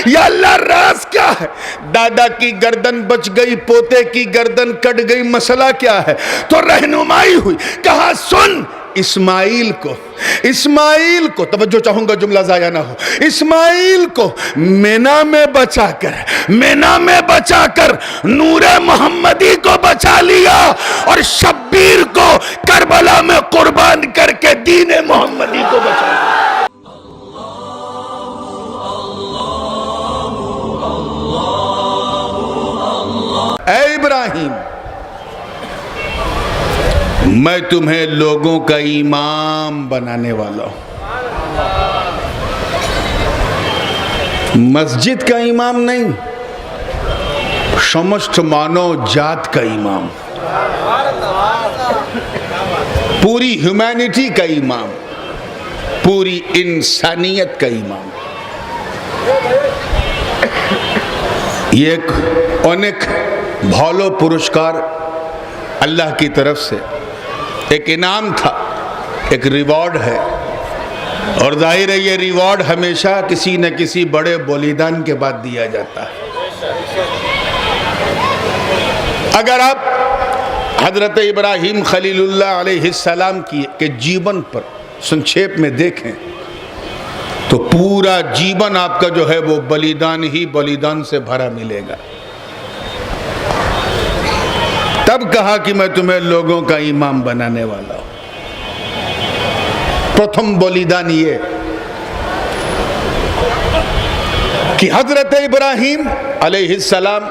या अल्लाह राज क्या है? दादा की गर्दन बच गई, पोते की गर्दन कट गई, मसला क्या है? तो रहनुमाई हुई, कहा सुन इस्माइल को तवज्जो चाहूंगा जुमला जाया ना हो, इस्माइल को मेना में बचाकर नूरे मोहम्मदी को बचा लिया और शब्बीर को करबला में कुर्बान करके दीने मोहम्मदी को बचा लिया। ऐ इब्राहिम, मैं तुम्हें लोगों का इमाम बनाने वाला हूं। मस्जिद का इमाम नहीं, समस्त मानव जात का इमाम, पूरी ह्यूमैनिटी का इमाम, पूरी इंसानियत का इमाम। ये एक अनेक भालो पुरस्कार अल्लाह की तरफ से एक इनाम था, एक रिवॉर्ड है, और जाहिर है ये रिवॉर्ड हमेशा किसी न किसी बड़े बलिदान के बाद दिया जाता है। अगर आप हजरत इब्राहिम खलीलुल्लाह अलैहिस्सलाम के जीवन पर संक्षेप में देखें तो पूरा जीवन आपका जो है वो बलिदान ही बलिदान से भरा मिलेगा। तब कहा कि मैं तुम्हें लोगों का इमाम बनाने वाला हूं। प्रथम बलिदान ये कि हजरत इब्राहिम अलैहिस्सलाम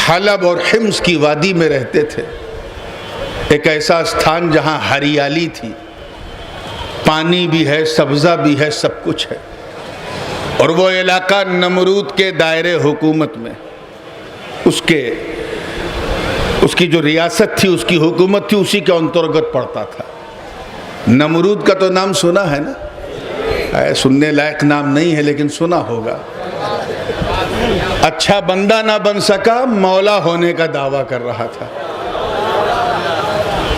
हलब और हिम्स की वादी में रहते थे, एक ऐसा स्थान जहां हरियाली थी, पानी भी है, सब्जा भी है, सब कुछ है, और वो इलाका नमरूद के दायरे हुकूमत में, उसकी जो रियासत थी, उसकी हुकूमत थी, उसी के अंतर्गत पड़ता था। नमरूद का तो नाम सुना है ना, सुनने लायक नाम नहीं है लेकिन सुना होगा। अच्छा बंदा ना बन सका, मौला होने का दावा कर रहा था।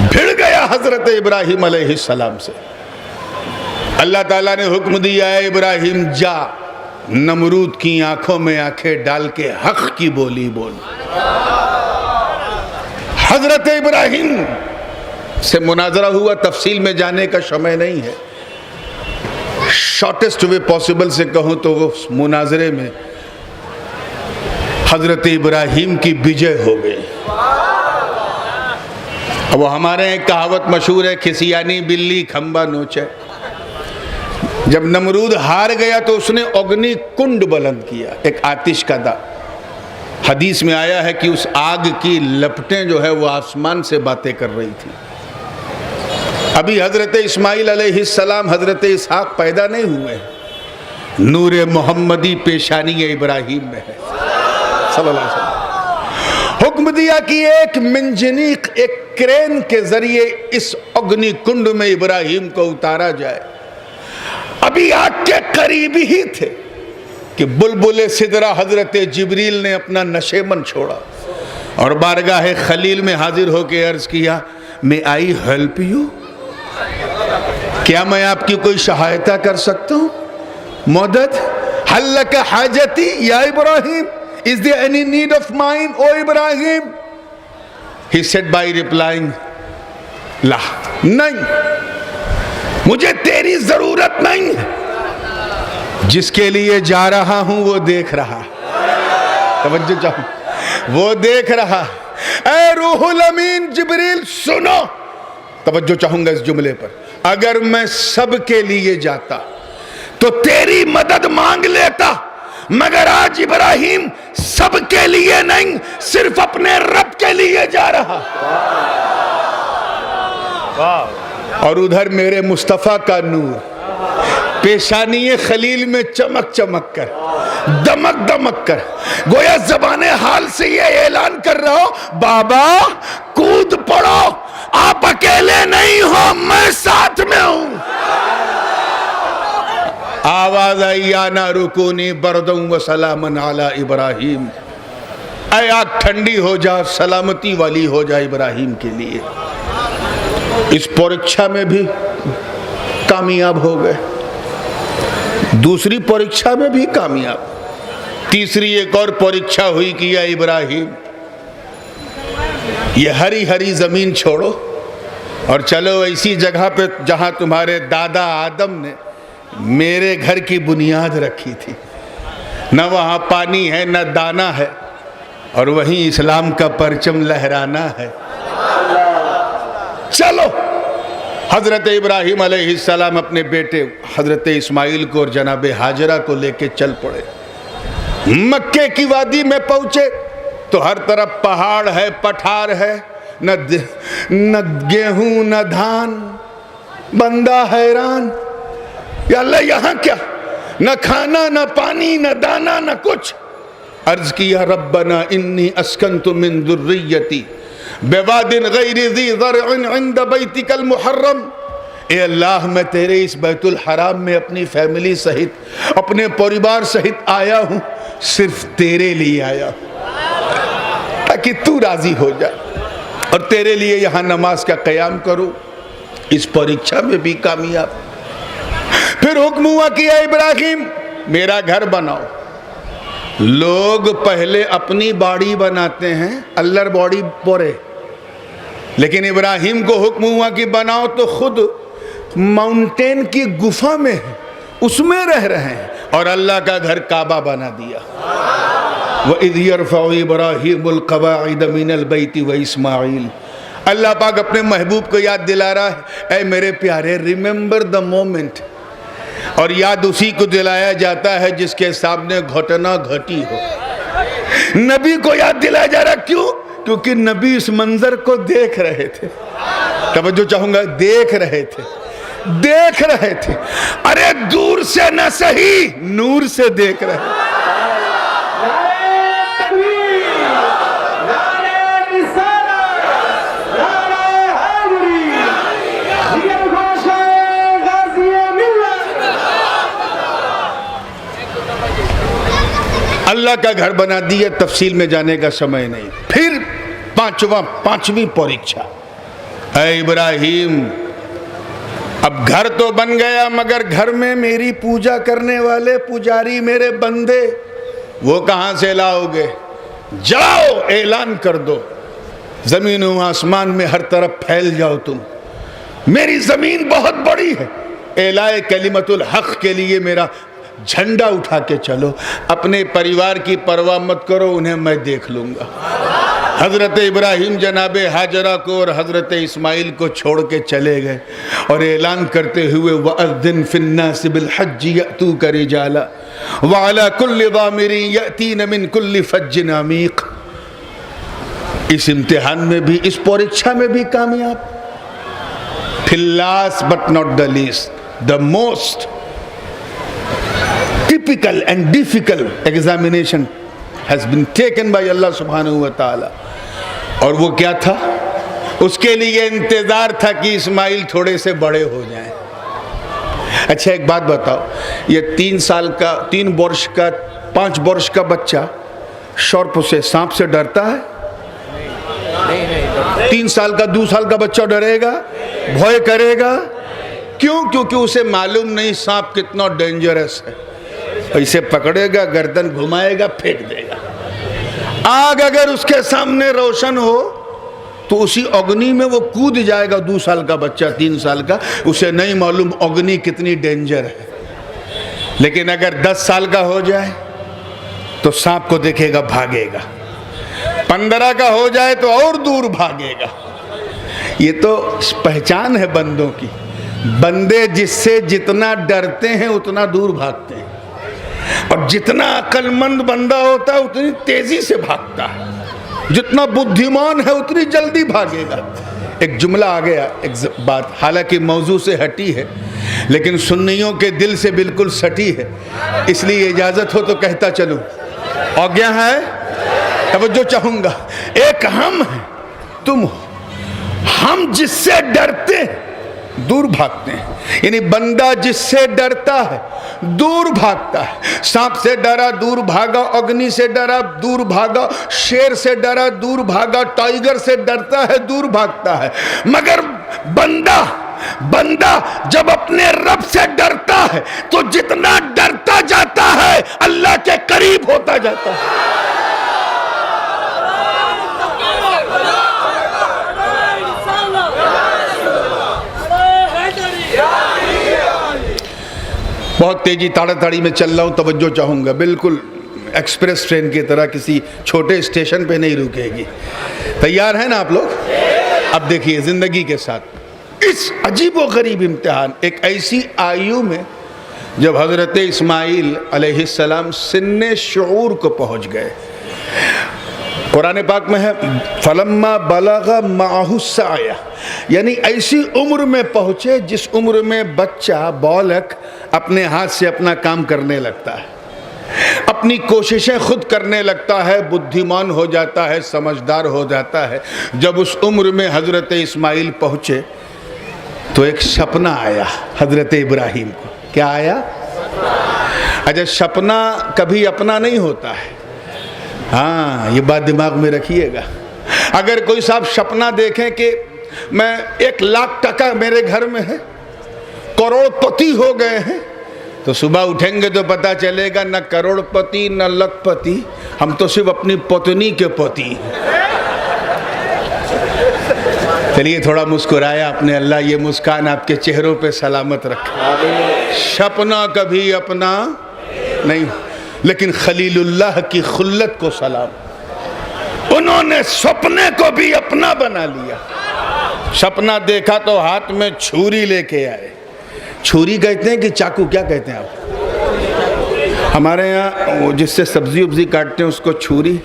भिड़ गया हजरत इब्राहिम अलैहिस्सलाम से। अल्लाह ताला ने हुक्म दिया है, इब्राहिम जा नमरूद की आंखों में आंखें डाल के हक की बोली बोल। हजरत इब्राहिम से मुनाजरा हुआ, तफसील में जाने का समय नहीं है। शॉर्टेस्ट वे पॉसिबल से कहूं तो वो मुनाजरे में हजरत इब्राहिम की विजय हो गई। अब हमारे एक कहावत मशहूर है, खिसियानी बिल्ली खंबा नोचे। जब नमरूद हार गया तो उसने अग्नि कुंड बुलंद किया, एक आतिश का दा। हदीस में आया है कि उस आग की लपटें जो है वो आसमान से बातें कर रही थी। अभी हजरत इस्माइल अलैहिस्सलाम, हजरत इसहाक पैदा नहीं हुए, नूरे मोहम्मदी पेशानी इब्राहिम में है सल्लल्लाहु अलैहि वसल्लम। हुक्म दिया कि एक मिंजनीक, एक क्रेन के जरिए इस अग्नि कुंड में इब्राहिम को उतारा जाए। अभी आग के करीब ही थे कि बुलबुले सिदरा हजरत जिब्रील ने अपना नशेमन छोड़ा और बारगाह खलील में हाजिर होकर अर्ज किया, मे आई हेल्प यू, क्या मैं आपकी कोई सहायता कर सकता हूं? मदद हल्लक हाजती या Ibrahim, is there any need of mine O Ibrahim? He said by replying ला, नहीं, मुझे तेरी जरूरत नहीं है, जिसके लिए जा रहा हूं वो देख रहा। तवज्जो चाहूं, वो देख रहा। ऐ रूहुल अमीन जिब्रील सुनो, तवज्जो चाहूंगा इस जुमले पर। अगर मैं सब के लिए जाता तो तेरी मदद मांग लेता, मगर आज इब्राहिम सब के लिए नहीं, सिर्फ अपने रब के लिए जा रहा। और उधर मेरे मुस्तफा का नूर पेशानी खलील में चमक चमक कर, दमक दमक कर, गोया ज़बाने हाल से ये ऐलान कर रहा हो, बाबा कूद पड़ो, आप अकेले नहीं हो, मैं साथ में हूं। आवाज आई, आना रुकूनी बरदम व सलामन अला इब्राहिम, ऐ आग ठंडी हो जा, सलामती वाली हो जा इब्राहिम के लिए। इस परीक्षा में भी कामयाब हो गए। दूसरी परीक्षा में भी कामयाब। तीसरी एक और परीक्षा हुई कि या इब्राहिम, ये हरी हरी जमीन छोड़ो और चलो ऐसी जगह पे जहां तुम्हारे दादा आदम ने मेरे घर की बुनियाद रखी थी। न वहां पानी है न दाना है, और वहीं इस्लाम का परचम लहराना है। चलो। हजरत इब्राहिम अलैहिस्सलाम अपने बेटे हजरत इस्माइल को और जनाब हाजरा को लेके चल पड़े। मक्के की वादी में पहुंचे तो हर तरफ पहाड़ है, पठार है, न गेहूं न धान। बंदा हैरान, या अल्लाह यहाँ क्या, न खाना न पानी न दाना न कुछ। अर्ज किया रब्बना इन्नी अस्कन्तु मिन दुर्रियती बेवादिन गैरि ज़ी ज़रअन इंद बैतिकल मुहर्रम। ए अल्लाह, मैं तेरे इस बैतुल हराम में अपनी फैमिली सहित, अपने परिवार सहित आया हूँ, सिर्फ तेरे लिए आया हूँ ताकि तू राजी हो जा और तेरे लिए यहाँ नमाज का क़याम करूँ। इस परीक्षा में भी कामयाब। फिर हुक्म हुआ कि या इब्राहिम, मेरा घर बनाओ। लोग पहले अपनी बाड़ी बनाते हैं, अल्लर बॉडी पोरे, लेकिन इब्राहिम को हुक्म हुआ कि बनाओ तो खुद माउंटेन की गुफा में है, उसमें रह रहे हैं, और अल्लाह का घर काबा बना दिया। व इज़ यरफ़उ इब्राहीमुल क़वाइद मिनल बैति व इस्माईल। अल्लाह पाक अपने महबूब को याद दिला रहा है, ऐ मेरे प्यारे, रिमेंबर द मोमेंट। और याद उसी को दिलाया जाता है जिसके सामने घटना घटी हो। नबी को याद दिलाया जा रहा, क्यों? क्योंकि नबी इस मंजर को देख रहे थे। तवज्जो चाहूंगा, देख रहे थे, देख रहे थे। अरे दूर से न सही, नूर से देख रहे थे। अल्लाह का घर बना दिया, तफसील में जाने का समय नहीं। फिर पांचवी परीक्षा, ऐ इब्राहिम, अब घर तो बन गया, मगर घर में मेरी पूजा करने वाले पुजारी, मेरे बंदे, वो कहां से लाओगे? जाओ, ऐलान कर दो, जमीन व आसमान में हर तरफ फैल जाओ तुम। मेरी जमीन बहुत बड़ी है, एलाए कलिमतुल हक के लिए मेरा झंडा उठा के चलो। अपने परिवार की परवाह मत करो, उन्हें मैं देख लूंगा। हजरत इब्राहिम जनाबे हाजरा को और हजरत इस्माइल को छोड़ के चले गए और ऐलान करते हुए, वअज़्ज़िन फिन्नास बिलहज्जि यअतूका रिजाला व अला कुल्लि ज़ामिरिन यअतीन मिन कुल्लि फज्जिन अमीक़। इस इम्तिहान में भी, इस परीक्षा में भी कामयाब। फिर last but not the least, the most typical and difficult examination has been taken by Allah subhanahu wa ta'ala। और वो क्या था? उसके लिए इंतजार था कि इस्माइल थोड़े से बड़े हो जाएं। अच्छा एक बात बताओ, ये 3 साल का, 3 वर्ष का, 5 वर्ष का बच्चा सर्प से, सांप से डरता है? 3 साल का, 2 साल का बच्चा डरेगा, भय करेगा? क्यों? क्योंकि उसे मालूम नहीं सांप कितना डेंजरस है। ऐसे पकड़ेगा, गर्दन घुमाएगा, फेंक देगा। आग अगर उसके सामने रोशन हो तो उसी अग्नि में वो कूद जाएगा। 2 साल का बच्चा, 3 साल का, उसे नहीं मालूम अग्नि कितनी डेंजर है। लेकिन अगर 10 साल का हो जाए तो सांप को देखेगा, भागेगा। 15 का हो जाए तो और दूर भागेगा। ये तो पहचान है बंदों की। बंदे जिससे जितना डरते हैं उतना दूर भागते हैं, और जितना अक्लमंद बंदा होता है उतनी तेजी से भागता है। जितना बुद्धिमान है उतनी जल्दी भागेगा। एक जुमला आ गया, एक बात, हालांकि मौजू से हटी है लेकिन सुन्नियों के दिल से बिल्कुल सटी है, इसलिए इजाजत हो तो कहता चलूं। आज्ञा है, तवज्जो चाहूंगा। एक हम है, तुम हो। हम जिससे डरते हैं दूर भागते हैं, यानी बंदा जिससे डरता है दूर भागता है। सांप से डरा, दूर भागा। अग्नि से डरा, दूर भागा। शेर से डरा, दूर भागा। टाइगर से डरता है, दूर भागता है। मगर बंदा बंदा जब अपने रब से डरता है तो जितना डरता जाता है अल्लाह के करीब होता जाता है। बहुत तेजी ताड़ाताड़ी में चल रहा हूं, तवज्जो चाहूंगा, बिल्कुल एक्सप्रेस ट्रेन की तरह किसी छोटे स्टेशन पे नहीं रुकेगी। तैयार हैं ना आप लोग? अब देखिए, जिंदगी के साथ इस अजीबो गरीब इम्तिहान, एक ऐसी आयु में जब हजरत इस्माइल अलैहिस्सलाम सिन्ने शऊर को पहुंच गए। कुरान पाक में है फलम्मा बलगा माहु साया, यानी ऐसी उम्र में पहुंचे जिस उम्र में बच्चा बालक अपने हाथ से अपना काम करने लगता है, अपनी कोशिशें खुद करने लगता है, बुद्धिमान हो जाता है, समझदार हो जाता है। जब उस उम्र में हजरत इस्माइल पहुंचे तो एक सपना आया हजरत इब्राहिम को। क्या आया? अच्छा, सपना कभी अपना नहीं होता है, हाँ, ये बात दिमाग में रखिएगा। अगर कोई साहब सपना देखें कि मैं 1 लाख टका मेरे घर में है, करोड़पति हो गए हैं, तो सुबह उठेंगे तो पता चलेगा न करोड़पति न लखपति, हम तो सिर्फ अपनी पत्नी के पति। चलिए थोड़ा मुस्कुराया आपने, अल्लाह ये मुस्कान आपके चेहरों पे सलामत रखे। सपना कभी अपना नहीं, लेकिन खलीलुल्लाह की खुल्लत को सलाम, उन्होंने सपने को भी अपना बना लिया। सपना देखा तो हाथ में छुरी लेके आए। छुरी कहते हैं कि चाकू, क्या कहते हैं आप? हमारे यहाँ जिससे सब्जी उब्जी काटते हैं उसको छुरी,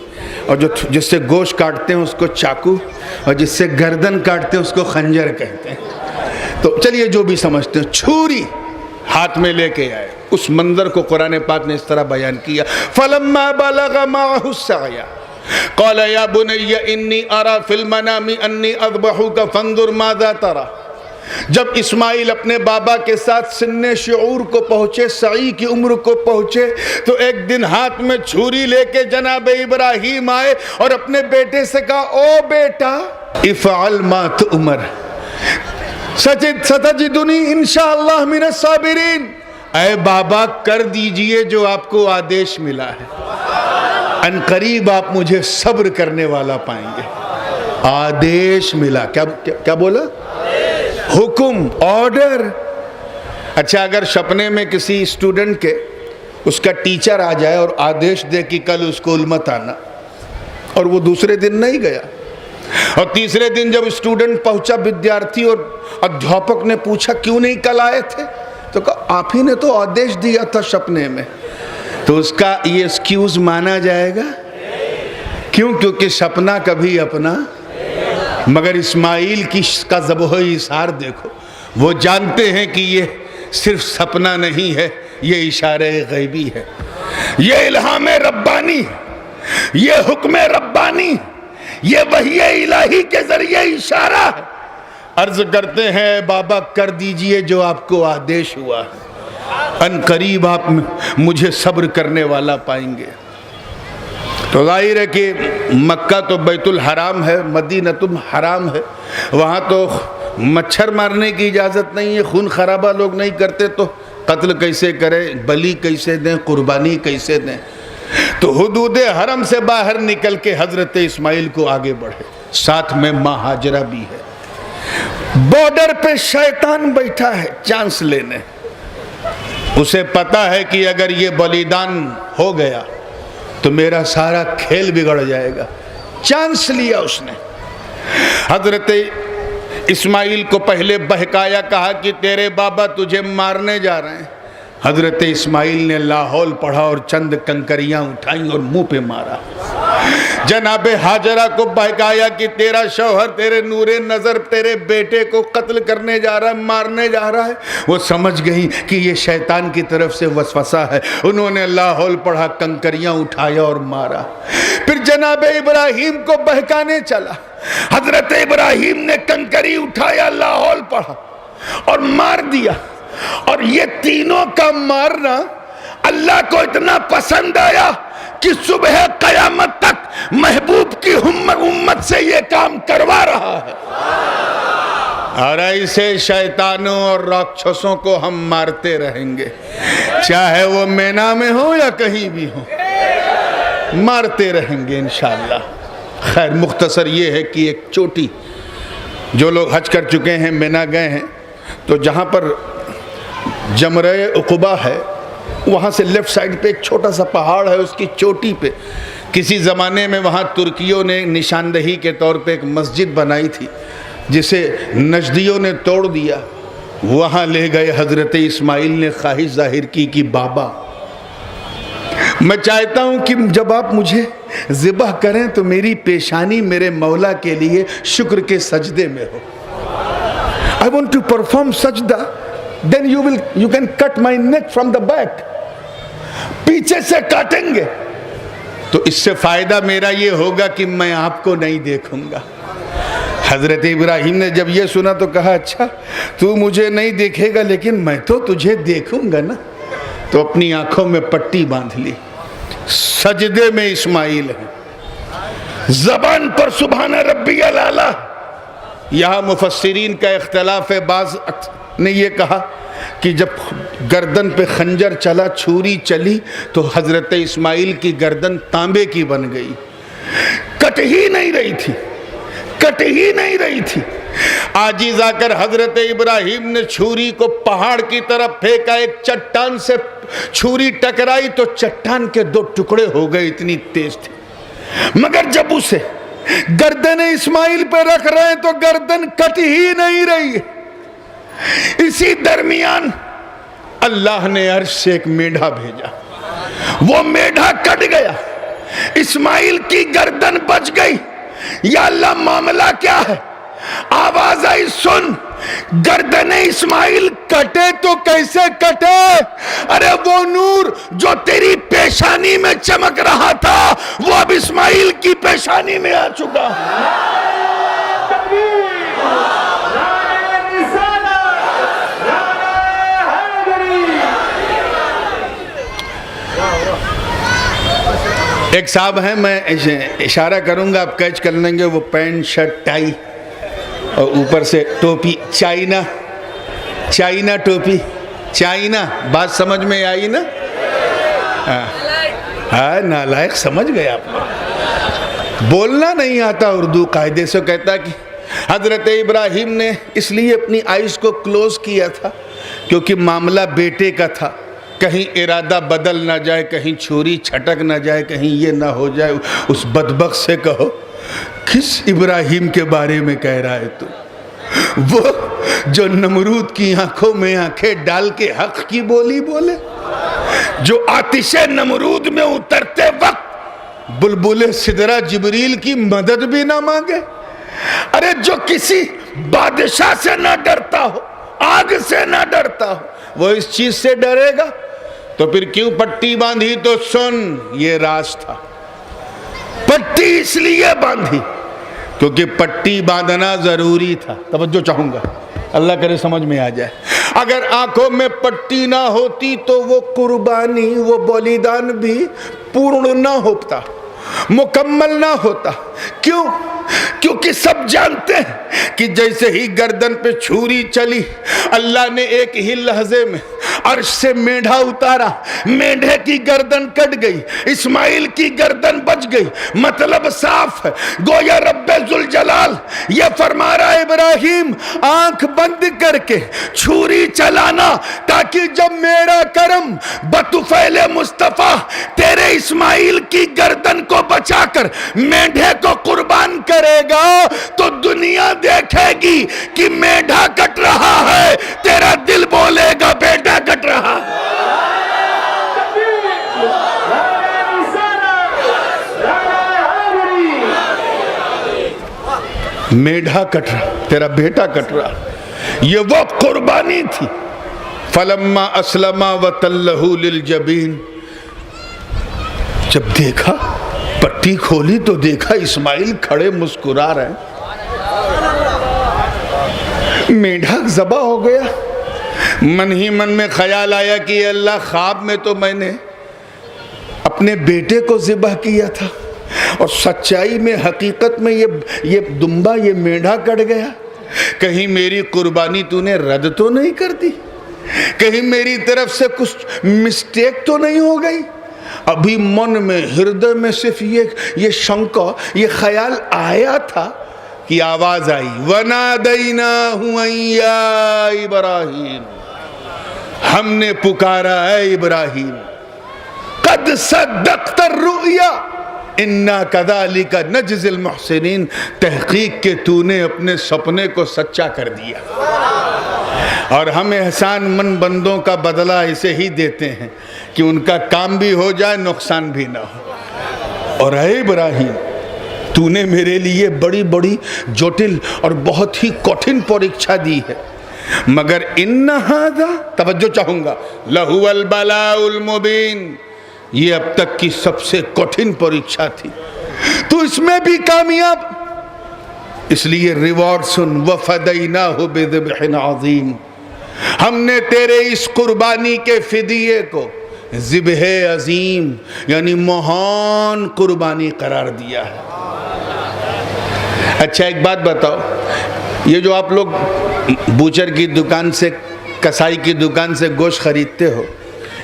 और जो जिससे गोश्त काटते हैं उसको चाकू, और जिससे गर्दन काटते हैं उसको खंजर कहते हैं। तो चलिए जो भी समझते हैं, छुरी हाथ में लेके आए। उस मंजर को कुरान पाक ने इस तरह बयान किया, फलम्मा बलगा माहु साया क़ाल या बुनय्या इन्नी अरा फिल मनामी अन्नी अज़बहुका फंजुर माज़ा तरा। जब इस्माइल अपने बाबा के साथ सिन्ने शऊर को पहुंचे, सई की उम्र को पहुंचे, तो एक दिन हाथ में छुरी लेके जनाब इब्राहिम आए और अपने बेटे से कहा, ओ बेटा इफ़अल मा तुअमर सतजिदुनी इंशाअल्लाह मिनस साबिरीन। ऐ बाबा, कर दीजिए जो आपको आदेश मिला है, अनकरीब आप मुझे सब्र करने वाला पाएंगे। आदेश मिला, क्या क्या, क्या बोला? हुक्म, ऑर्डर। अच्छा, अगर सपने में किसी स्टूडेंट के उसका टीचर आ जाए और आदेश दे कि कल स्कूल मत आना, और वो दूसरे दिन नहीं गया, और तीसरे दिन जब स्टूडेंट पहुंचा, विद्यार्थी, और अध्यापक ने पूछा क्यों नहीं कल आए थे, तो कहा आप ही ने तो आदेश दिया था सपने में, तो उसका ये एक्सक्यूज माना जाएगा? क्यों? क्योंकि सपना कभी अपना। मगर इस्माइल की का ज़बह इशार देखो, वो जानते हैं कि ये सिर्फ सपना नहीं है, ये इशारे गैबी है, ये इल्हाम रब्बानी, ये हुक्म रब्बानी, ये वही इलाही के जरिए इशारा है। अर्ज करते हैं बाबा, कर दीजिए जो आपको आदेश हुआ है, अनकरीब आप मुझे सब्र करने वाला पाएंगे। तो जाहिर है कि मक्का तो बैतुल हराम है, मदीनतुल हराम है, वहाँ तो मच्छर मारने की इजाज़त नहीं है, खून खराबा लोग नहीं करते, तो कत्ल कैसे करें, बलि कैसे दें, कुर्बानी कैसे दें। तो हुदूद हरम से बाहर निकल के हजरत इस्माइल को आगे बढ़े, साथ में माँ हाजरा भी है। बॉर्डर पे शैतान बैठा है चांस लेने, उसे पता है कि अगर ये बलिदान हो गया तो मेरा सारा खेल बिगड़ जाएगा। चांस लिया उसने। हजरत इस्माइल को पहले बहकाया, कहा कि तेरे बाबा तुझे मारने जा रहे हैं। हजरत इस्माइल ने लाहौल पढ़ा और चंद कंकरियां उठाई और मुंह पे मारा। जनाबे हाजरा को बहकाया कि तेरा शौहर तेरे नूरे नजर तेरे बेटे को कत्ल करने जा रहा है, मारने जा रहा है। वो समझ गई कि ये शैतान की तरफ से वसवसा है। उन्होंने लाहौल पढ़ा, कंकरियां उठाया और मारा। फिर जनाबे इब्राहिम को बहकाने चला। हजरत इब्राहिम ने कंकरी उठाया, लाहौल पढ़ा और मार दिया। और ये तीनों का मारना अल्लाह को इतना पसंद आया कि सुबह कयामत तक महबूब की उम्मत से ये काम करवा रहा है। और ऐसे शैतानों और राक्षसों को हम मारते रहेंगे, चाहे वो मेना में हो या कहीं भी हो, मारते रहेंगे इंशाअल्लाह। खैर, मुख्तसर ये है कि एक चोटी, जो लोग हज कर चुके हैं, मेना गए हैं, तो जहाँ पर जमरे उक़बा है, वहाँ से लेफ़्ट साइड पे एक छोटा सा पहाड़ है, उसकी चोटी पे किसी ज़माने में वहाँ तुर्कियों ने निशानदही के तौर पे एक मस्जिद बनाई थी, जिसे नजदियों ने तोड़ दिया। वहाँ ले गए हज़रत इस्माइल ने ख्वाहिश जाहिर की कि बाबा, मैं चाहता हूँ कि जब आप मुझे ज़िबह करें तो मेरी पेशानी मेरे मौला के लिए शुक्र के सजदे में हो। आई वॉन्ट टू परफॉर्म सजदा, then you can cut my neck from the back. पीछे से काटेंगे तो इससे फ़ायदा मेरा ये होगा कि मैं आपको नहीं देखूंगा। हज़रत इब्राहिम ने जब ये सुना तो कहा, अच्छा तू मुझे नहीं देखेगा लेकिन मैं तो तुझे देखूंगा ना। तो अपनी आंखों में पट्टी बांध ली, सजदे में इस्माइल है, ज़बान पर सुभान रब्बियल आला। यहाँ मुफस्सिरीन का इख्तलाफ है, बाज़ ने ये कहा कि जब गर्दन पे खंजर चला, छुरी चली, तो हज़रत इस्माइल की गर्दन तांबे की बन गई, कट ही नहीं रही थी, कट ही नहीं रही थी। आजिज़ आकर हज़रत इब्राहिम ने छुरी को पहाड़ की तरफ फेंका, एक चट्टान से छुरी टकराई तो चट्टान के दो टुकड़े हो गए, इतनी तेज थी। मगर जब उसे गर्दन इस्माइल पे रख रहे हैं तो गर्दन कट ही नहीं रही। इसी दरमियान अल्लाह ने अर्श से एक मेढा भेजा, वो मेढा कट गया, इस्माइल की गर्दन बच गई। या अल्लाह, मामला क्या है? आवाज आई, सुन, गर्दन इस्माइल कटे तो कैसे कटे? अरे वो नूर जो तेरी पेशानी में चमक रहा था वो अब इस्माइल की पेशानी में आ चुका। एक साहब हैं, मैं इशारा करूंगा, आप कैच कर लेंगे, वो पैंट शर्ट टाई और ऊपर से टोपी, चाइना, चाइना टोपी, चाइना, बात समझ में आई ना? हाँ, नालायक समझ गए आप। बोलना नहीं आता उर्दू कायदे से। कहता कि हज़रत इब्राहिम ने इसलिए अपनी आइज़ को क्लोज किया था क्योंकि मामला बेटे का था, कहीं इरादा बदल ना जाए, कहीं छुरी छटक ना जाए, कहीं ये ना हो जाए। उस बदबख्त से कहो, किस इब्राहिम के बारे में कह रहा है तू? वो जो नमरूद की आंखों में आंखें डाल के हक की बोली बोले, जो आतिशे नमरूद में उतरते वक्त बुलबुले सिदरा जिब्रील की मदद भी ना मांगे। अरे जो किसी बादशाह से ना डरता हो, आग से ना डरता हो, वो इस चीज से डरेगा? तो फिर क्यों पट्टी बांधी? तो सुन, ये राज था। पट्टी इसलिए बांधी क्योंकि पट्टी बांधना जरूरी था। तवज्जो चाहूंगा, अल्लाह करे समझ में आ जाए। अगर आंखों में पट्टी ना होती तो वो कुर्बानी, वो बलिदान भी पूर्ण ना होता, मुकम्मल ना होता। क्यों? क्योंकि सब जानते हैं कि जैसे ही गर्दन पे छुरी चली, अल्लाह ने एक ही लहजे में अर्श से मेढा उतारा, मेढे की गर्दन कट गई, इस्माइल की गर्दन बच गई। मतलब साफ है, गोया रब्बे जुल जलाल ये फरमा रहा है, इब्राहिम आंख बंद करके छुरी चलाना, ताकि जब मेरा करम बतुफैले मुस्तफा तेरे इस्माइल की गर्दन को बचाकर मेढे को कुर्बान करेगा तो दुनिया देखेगी कि मेढा कट रहा है, तेरा दिल बोलेगा बेटा कट रहा है। मेढा कट रहा, तेरा बेटा कट रहा। ये वो कुर्बानी थी। फलम्मा अस्लमा व तल्लहु लिल जबीन, जब देखा, पट्टी खोली तो देखा इस्माइल खड़े मुस्कुरा रहे, मेढा ज़बा हो गया। मन ही मन में ख्याल आया कि अल्लाह, ख्वाब में तो मैंने अपने बेटे को ज़िबह किया था, और सच्चाई में, हकीकत में ये दुम्बा, ये मेढा कट गया। कहीं मेरी कुर्बानी तूने रद्द तो नहीं कर दी, कहीं मेरी तरफ से कुछ मिस्टेक तो नहीं हो गई। अभी मन में, हृदय में सिर्फ ये शंका, ये ख्याल आया था कि आवाज आई, वनादैनाहु या इब्राहीम, हमने पुकारा है इब्राहीम, कद सद्दक़्ता रुया इन्ना कज़ालिका नजज़िल मुहसिनीन, तहकीक के तूने अपने सपने को सच्चा कर दिया और हम एहसान मन बंदों का बदला ऐसे ही देते हैं कि उनका काम भी हो जाए, नुकसान भी ना हो। और ऐ इब्राहीम, तूने मेरे लिए बड़ी बड़ी जटिल और बहुत ही कठिन परीक्षा दी है, मगर इन्ना हाज़ा, तवज्जो चाहूँगा, लहुवल बलाउल मुबीन, ये अब तक की सबसे कठिन परीक्षा थी, तो इसमें भी कामयाब। इसलिए रिवॉर्ड सुन, वफ़दैनाहु बिज़िब्हिन अज़ीम, हमने तेरे इस कुर्बानी के फिदिये को ज़िब्ह अज़ीम यानी महान कुर्बानी करार दिया है। अच्छा एक बात बताओ, ये जो आप लोग बूचर की दुकान से, कसाई की दुकान से गोश्त खरीदते हो,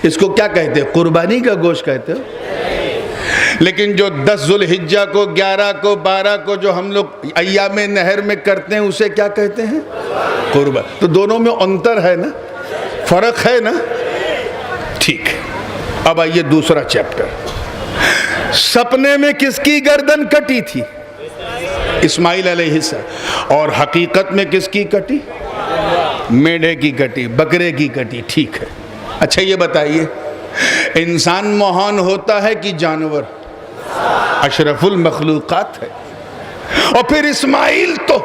इसको क्या कहते हैं? कुर्बानी का गोश्त कहते हो। लेकिन जो 10 ज़ुल्हिज्जा को, 11 को, 12 को जो हम लोग अय्याम नहर में करते हैं, उसे क्या कहते हैं? कुर्बान। तो दोनों में अंतर है ना, फर्क है ना? ठीक है, अब आइए दूसरा चैप्टर। सपने में किसकी गर्दन कटी थी? इस्माइल अलैहिस्सलाम। और हकीकत में किसकी कटी? मेढे की कटी, बकरे की कटी। ठीक है, अच्छा ये बताइए, इंसान महान होता है कि जानवर? अशरफुल मखलूकात है। और फिर इस्माइल तो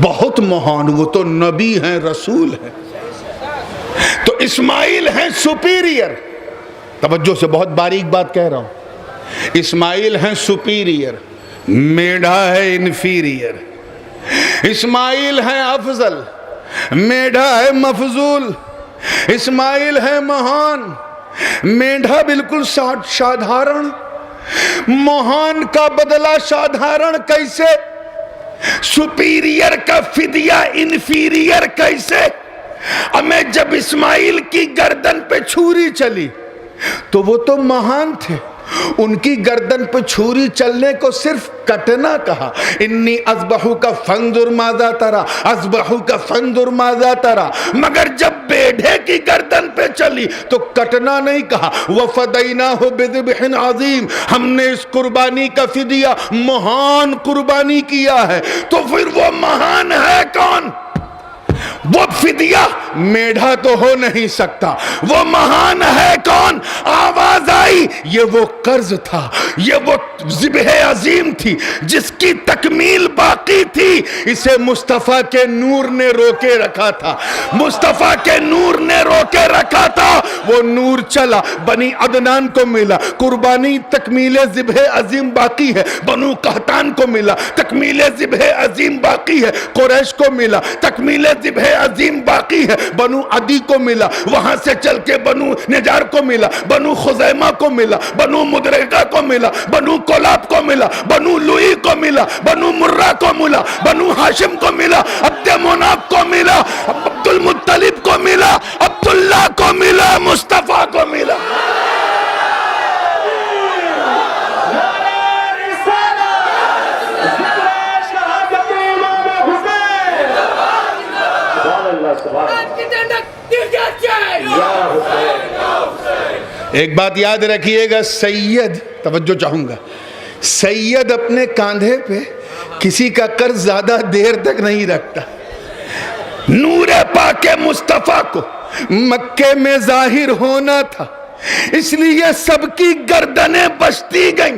बहुत महान, वो तो नबी हैं, रसूल हैं, तो इस्माइल हैं सुपीरियर। तवज्जो से, बहुत बारीक बात कह रहा हूं। इस्माइल हैं सुपीरियर, मेढा है इन्फीरियर। इस्माइल हैं अफजल, मेढा है मफजूल। इस्माइल है महान, मेढा बिल्कुल साधारण। महान का बदला साधारण कैसे? सुपीरियर का फिदिया इन्फीरियर कैसे? हमें जब इस्माइल की गर्दन पे छुरी चली तो वो तो महान थे, उनकी गर्दन पे छुरी चलने को सिर्फ कटना कहा। इन्नी अज़बहु का फंजुर माज़ा तरा, अज़बहु का फंजुर माज़ा तरा। मगर जब मेढे की गर्दन पे चली तो कटना नहीं कहा। वफ़दैनाहु बिज़िब्हिन अज़ीम, हमने इस कुर्बानी का फिदिया महान कुर्बानी किया है। तो फिर वो महान है कौन? वो फिदिया मेढा तो हो नहीं सकता। वो महान है कौन? आवाज आई, ये वो कर्ज था, ये वो ज़िब्ह अजीम थी जिसकी तकमील बाकी थी। इसे मुस्तफा के नूर ने रोके रखा था, मुस्तफा के नूर ने रोके रखा था। वो नूर चला, बनी अदनान को मिला, कुर्बानी तकमील ज़िब्ह अजीम बाकी है। बनु कहतान को मिला, तकमील ज़िब्ह अजीम बाकी है। कुरैश को मिला, तकमील ज़िब्ह अजीम बाकी है। बनु अदी को मिला, वहां से चल के बनु नजार को मिला, बनु खुजैमा को मिला, बनु मुदरिका को मिला, बनु कोलाब को मिला, बनु लुई को मिला, बनु मुर्रा को मिला, बनु हाशिम को मिला, अब्दे मुनाफ को मिला, अब्दुल मुत्तलिब को मिला, अब्दुल्ला को मिला, मुस्तफा को मिला। एक बात याद रखिएगा, सैयद, तवज्जो चाहूंगा, सैयद अपने कांधे पे किसी का कर्ज ज्यादा देर तक नहीं रखता। नूरे पाके मुस्तफा को मक्के में जाहिर होना था, इसलिए सबकी गर्दनें बचती गईं।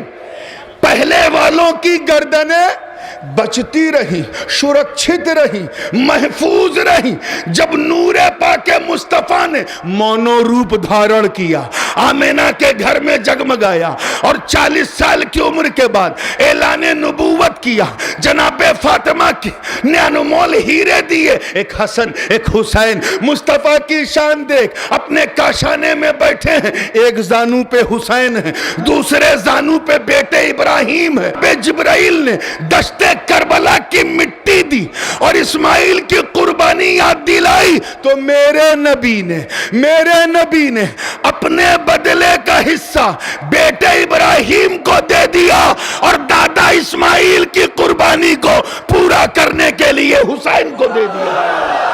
पहले वालों की गर्दनें बचती रही, सुरक्षित रही, महफूज रही। जब नूरे पाके मुस्तफा ने मानव रूप धारण किया, आमिना के घर में जगमगाया और 40 साल की उम्र के बाद ऐलाने नबूवत किया। जनाबे फातिमा की ने अनमोल हीरे दिए, एक हसन एक हुसैन। मुस्तफा की शान देख, अपने काशाने में बैठे हैं, एक जानू पे हुसैन है, दूसरे जानू पे बेटे इब्राहिम है। जिब्राइल ने दश्त दस्ते करबला की मिट्टी दी और इस्माइल की कुर्बानी याद दिलाई, तो मेरे नबी ने अपने बदले का हिस्सा बेटे इब्राहिम को दे दिया और दादा इस्माइल की कुर्बानी को पूरा करने के लिए हुसैन को दे दिया।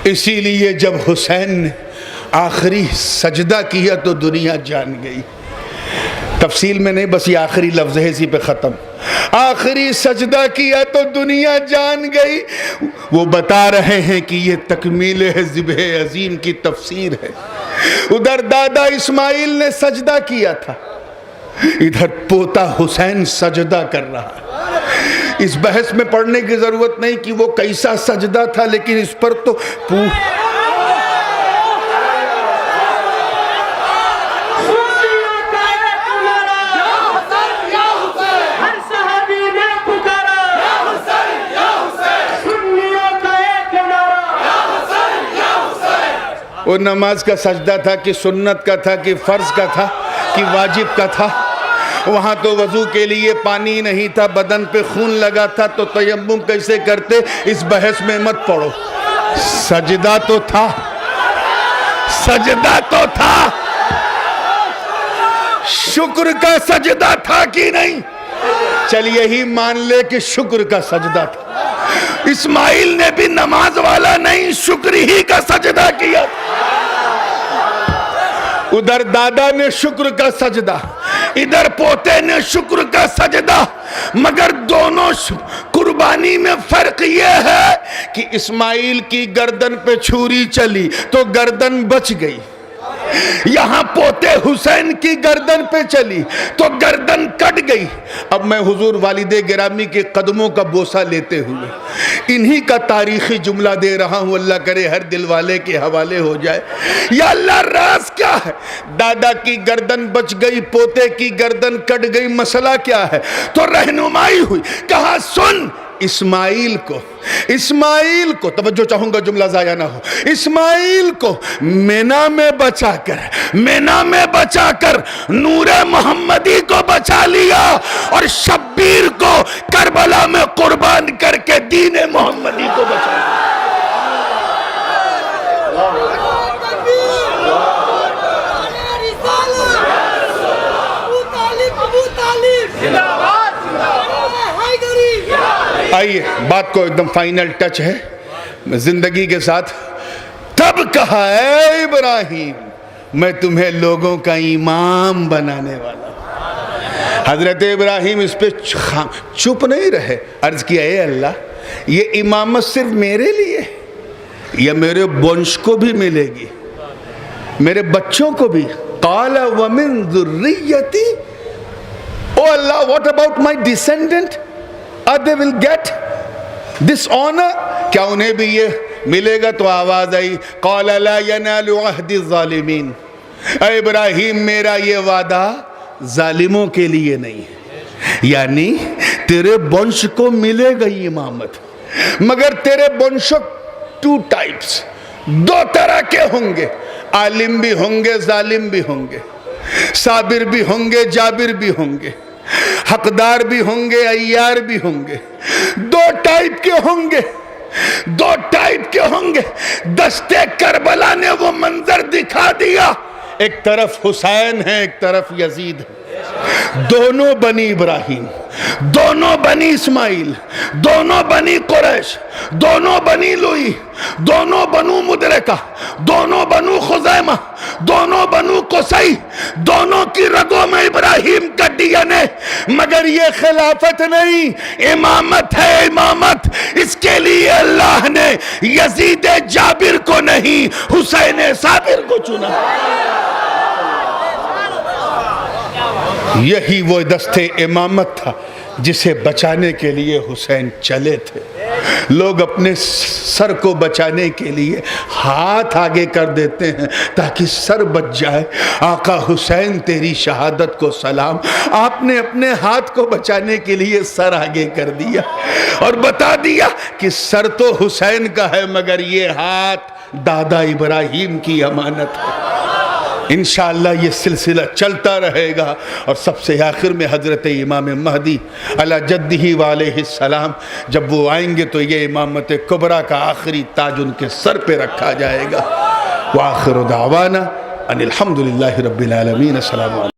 इसीलिए जब हुसैन ने आखिरी सजदा किया तो दुनिया जान गई। तफसील में नहीं, बस ये आखिरी लफ्ज़ है, इसी पे ख़त्म। आखिरी सजदा किया तो दुनिया जान गई। वो बता रहे हैं कि ये तकमील ज़िब्ह अज़ीम की तफसीर है। उधर दादा इस्माइल ने सजदा किया था, इधर पोता हुसैन सजदा कर रहा है। इस बहस में पढ़ने की जरूरत नहीं कि वो कैसा सजदा था, लेकिन इस पर तो वो नमाज का सजदा था कि सुन्नत का था कि फर्ज का था कि वाजिब का था। वहाँ तो वजू के लिए पानी नहीं था, बदन पे खून लगा था, तो तयम्मुम कैसे करते, इस बहस में मत पड़ो। सजदा तो था, सजदा तो था, शुक्र का सजदा था कि नहीं? चल यही मान ले कि शुक्र का सजदा था। इस्माइल ने भी नमाज वाला नहीं, शुक्र ही का सजदा किया। उधर दादा ने शुक्र का सजदा, इधर पोते ने शुक्र का सजदा, मगर दोनों कुर्बानी में फर्क यह है कि इस्माइल की गर्दन पे छुरी चली तो गर्दन बच गई, यहां पोते हुसैन की गर्दन पे चली तो गर्दन कट गई। अब मैं हुजूर वालिदे गिरामी के कदमों का बोसा लेते हुए इन्हीं का तारीखी जुमला दे रहा हूं, अल्लाह करे हर दिल वाले के हवाले हो जाए। या अल्लाह, राज क्या है? दादा की गर्दन बच गई, पोते की गर्दन कट गई, मसला क्या है? तो रहनुमाई हुई, कहा सुन, इस्माइल को तवज्जो चाहूंगा, जुमला जाया ना हो, इस्माइल को मेना में बचाकर नूरे मोहम्मदी को बचा लिया और शब्बीर को करबला में कुर्बान करके दीने मोहम्मदी को बचा लिया। आइए, बात को एकदम फाइनल टच है जिंदगी के साथ। तब कहा, ऐ इब्राहिम, मैं तुम्हें लोगों का इमाम बनाने वाला। हजरत इब्राहिम इस पे चुप नहीं रहे, अर्ज किया, ए अल्लाह, ये इमामत सिर्फ मेरे लिए या मेरे वंश को भी मिलेगी, मेरे बच्चों को भी? क़ाल व मिन ज़ुर्रिय्यती, O Allah, what about my descendant, they will get this honor, क्या उन्हें भी ये मिलेगा? तो आवाज आई, क़ाल ला यनालु अहदी ज़ालिमीन, ऐ इब्राहिम, मेरा ये वादा जालिमों के लिए नहीं है। यानी तेरे वंश को मिलेगा इमामत, मगर तेरे वंश 2 टाइप्स, 2 तरह के होंगे, आलिम भी होंगे, जालिम भी होंगे, साबिर भी होंगे, जाबिर भी होंगे, हकदार भी होंगे, अय्यार भी होंगे। 2 टाइप के होंगे, 2 टाइप के होंगे। दस्ते करबला ने वो मंजर दिखा दिया, एक तरफ हुसैन है, एक तरफ यजीद है। दोनों बनी इब्राहिम, दोनों बनी इस्माइल, दोनों बनी कुरैश, दोनों बनी लुई, दोनों बनु मुदरका, दोनों बनु खुजैमा, दोनों बनु कुसै, दोनों की रगों में इब्राहिम का डीएनए। मगर ये खिलाफत नहीं, इमामत है, इमामत। इसके लिए अल्लाह ने यजीद जाबिर को नहीं, हुसैन साबिर को चुना। यही वो दस्ते इमामत था जिसे बचाने के लिए हुसैन चले थे। लोग अपने सर को बचाने के लिए हाथ आगे कर देते हैं ताकि सर बच जाए। आका हुसैन, तेरी शहादत को सलाम, आपने अपने हाथ को बचाने के लिए सर आगे कर दिया और बता दिया कि सर तो हुसैन का है, मगर ये हाथ दादा इब्राहीम की अमानत है। इंशाअल्लाह ये सिलसिला चलता रहेगा और सबसे आखिर में हज़रत इमाम महदी अला जद्दिही वालैहिस्सलाम जब वो आएंगे तो ये इमामत कुबरा का आखिरी ताज उनके सर पे रखा जाएगा। व आखिरु दावाना अनिल हम्दुलिल्लाहि रब्बिल आलमीन। अस्सलामु अलैकुम।